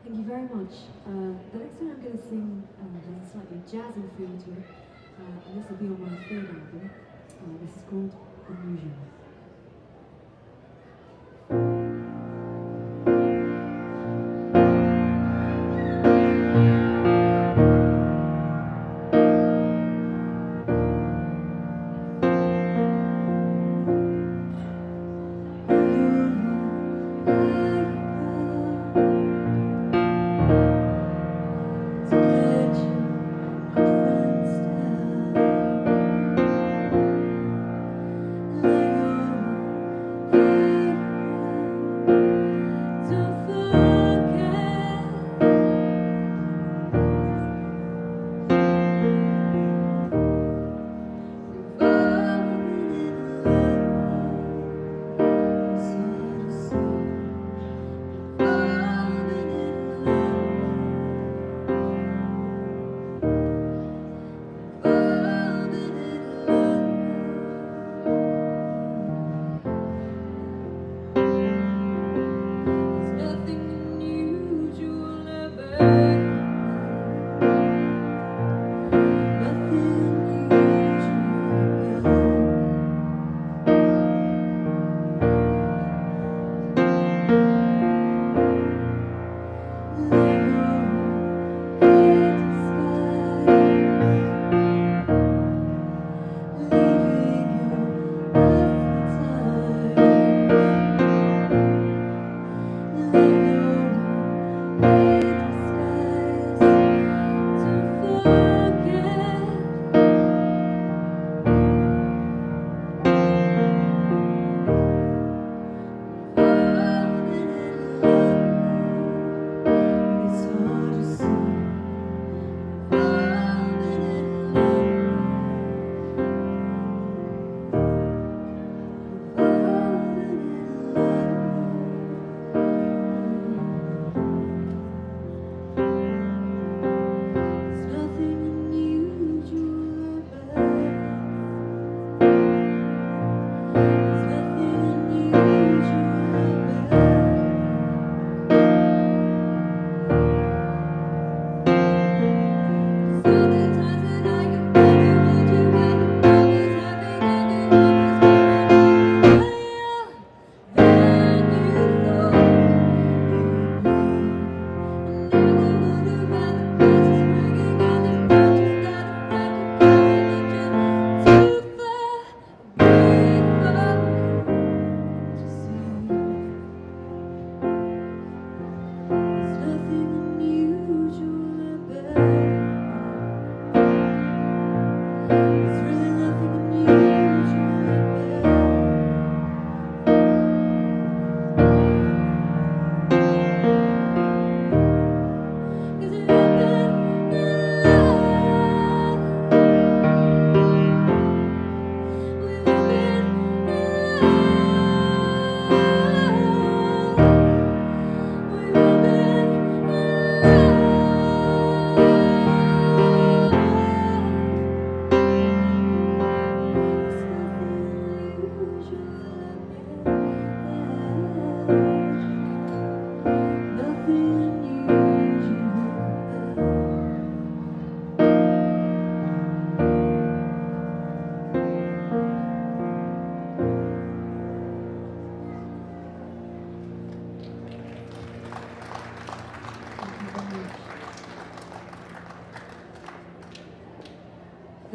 Thank you very much. The next one I'm going to sing has a slightly jazzy feel to it, and this will be on my third album. This is called Unusual. Let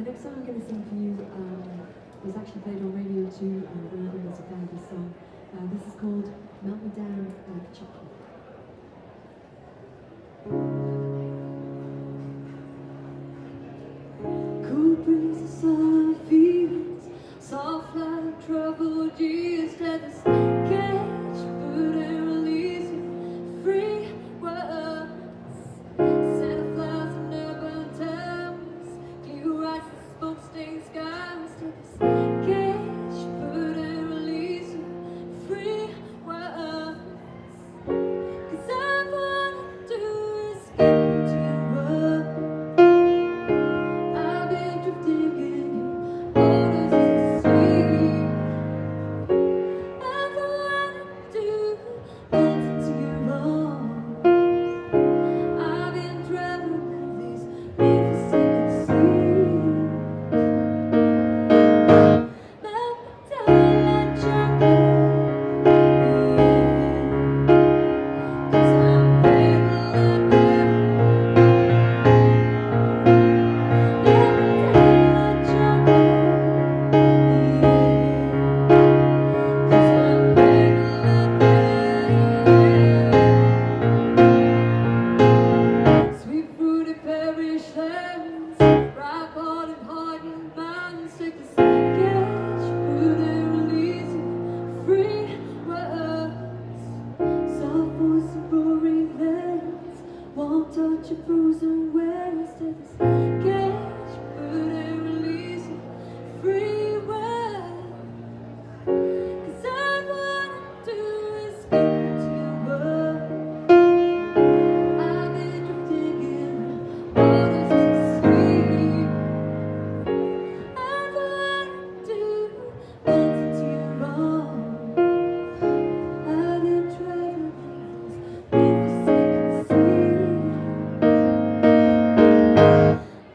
The next song I'm going to sing for you was actually played on radio too, when I was a fan of this song. This is called Melt Me Down Like Chocolate. Cool breezes of fields, soft like troubled years, let us catch, put and release you, free words, set of flowers in urban towns, clear eyes and smoke stained skies, let us catch, put and release you, free words, 'cause I wanna do is get into your world. I've been drifting in your waters of sea. I've wanted to dance into your arms. I've been traveling these rivers I can see. Melt me down like chocolate, 'cause I'm waiting like that. Melt me down like chocolate, 'cause I'm waiting like that. Sweet fruity perish lands, ripe hearted hardened minds, take this catch, fruit and release it, free words, soft voice and roaring lands, warm touch of frozen waves, take this catch, fruit and release it, free words, 'cause I wanna do is get into your world. I've been drifting in the waters of the sea. I've wanted to dance into your arms. I've been traveling these rivers I can see.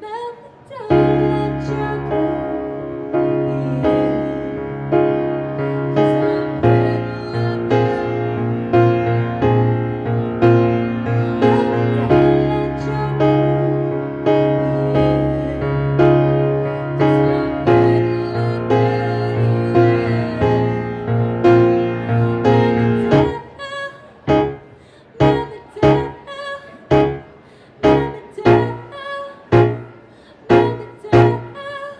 Melt me down like chocolate, 'cause I'm waiting like that. Melt me down like chocolate, 'cause I'm waiting like that. Melt me down, melt me down, melt me down, melt me down, melt me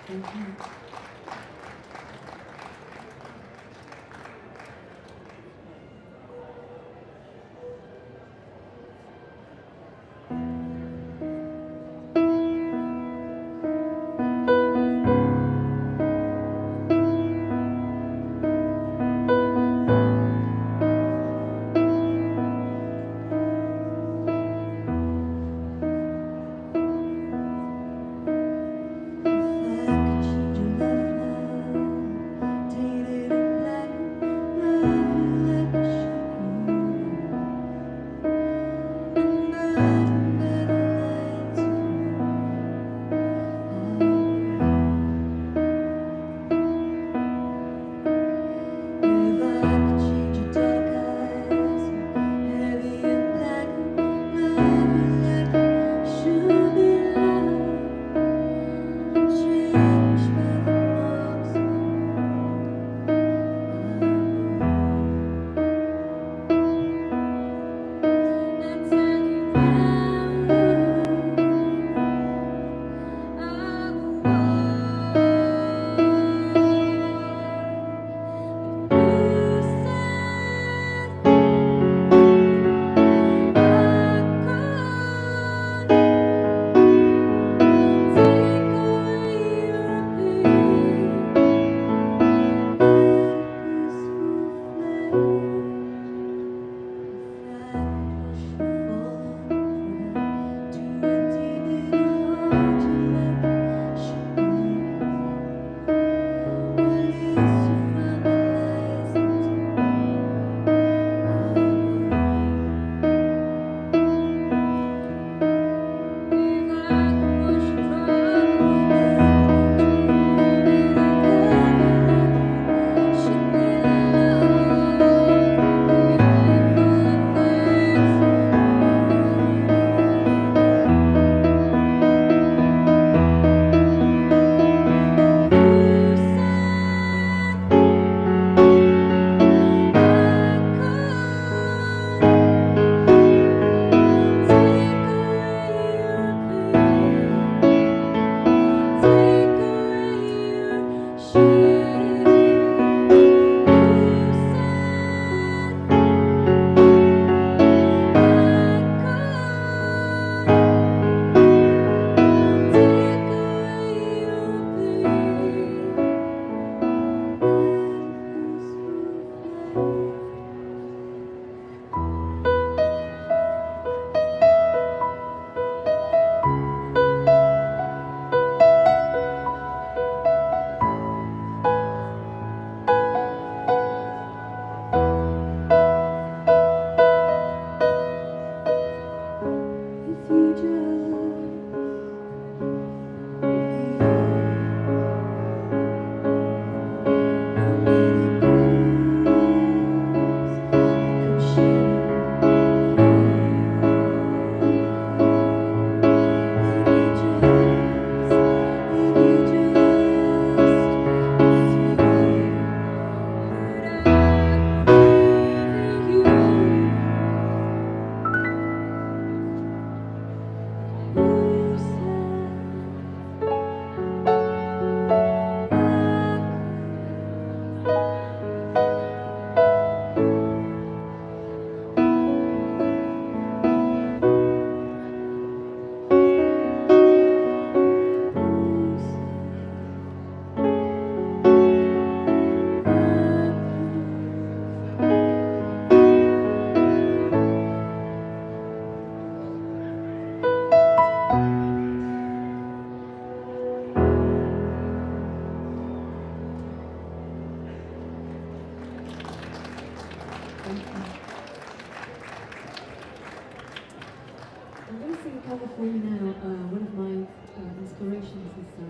Thank you. If I could change your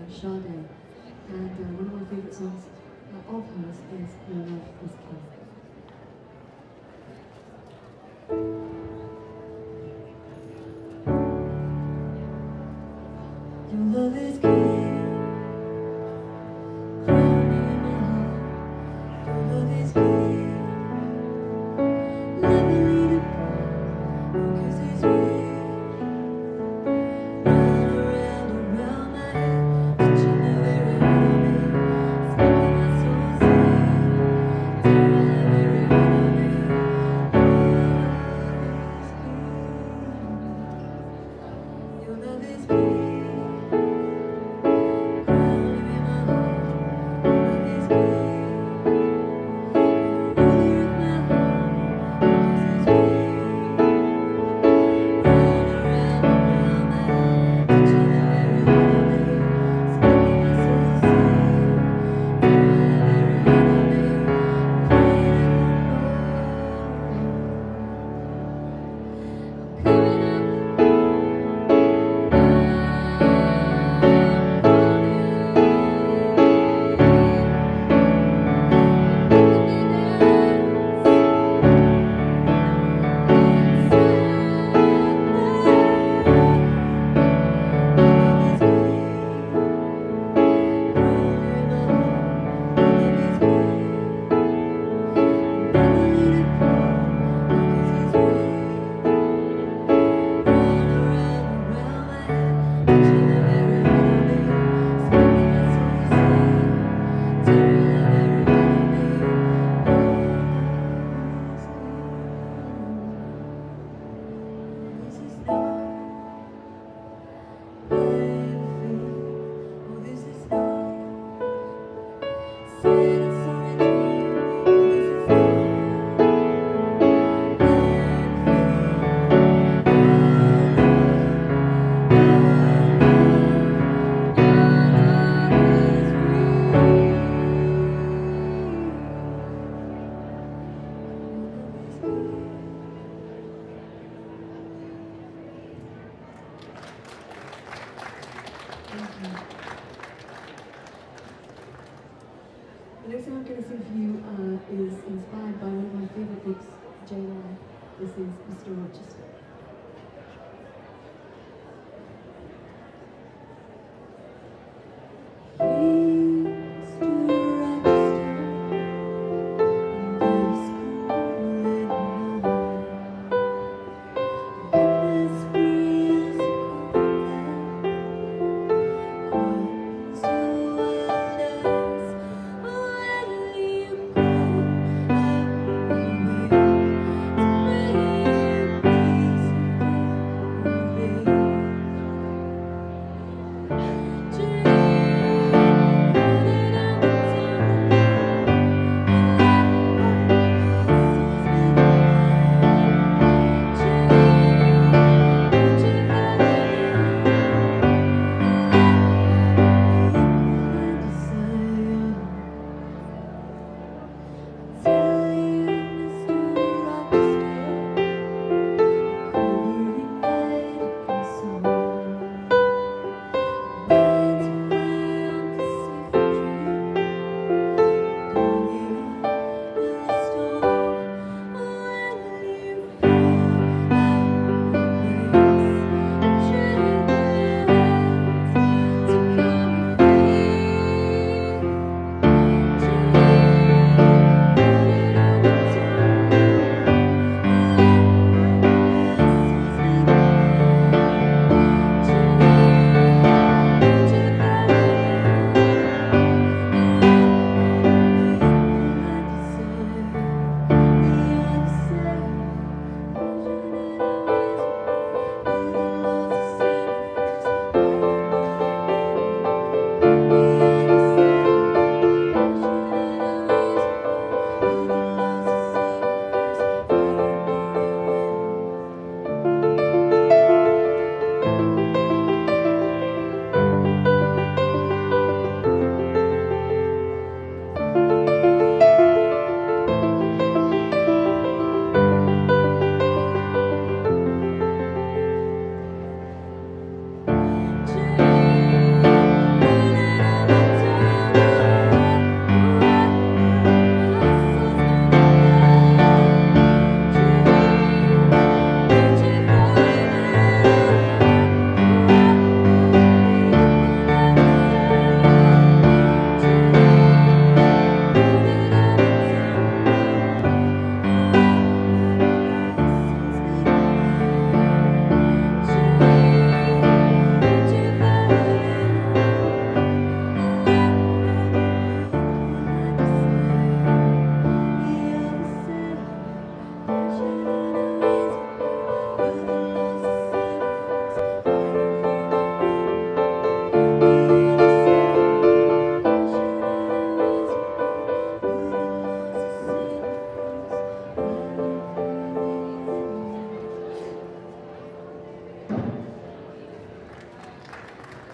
Sade. And one of my favourite songs of hers is Your Love is King. Your love is king, crowning in my heart. Your love is king, lovely to God, because it's real. Round around around my head, touching the very heart of me, making my soul sing. Turning the very heart of me. Your love is king. Your love is king. The next song I'm going to sing for you is inspired by one of my favourite books, Jane Eyre. This is Mr. Rochester.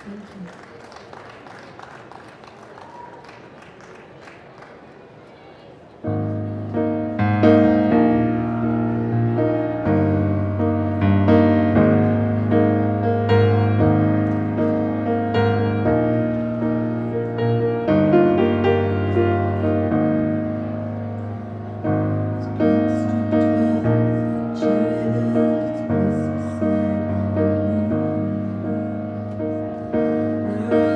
Thank you. There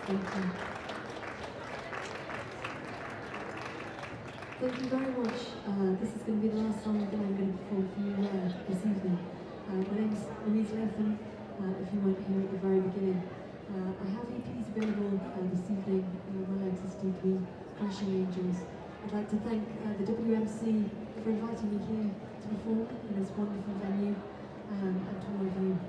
Thank you. Thank you very much. This is going to be the last song that I'm going to perform for you this evening. My name's Louise Latham, if you weren't here at the very beginning. I have EPs available this evening, my latest EP, Crashing Angels. I'd like to thank the WMC for inviting me here to perform in this wonderful venue, and to all of you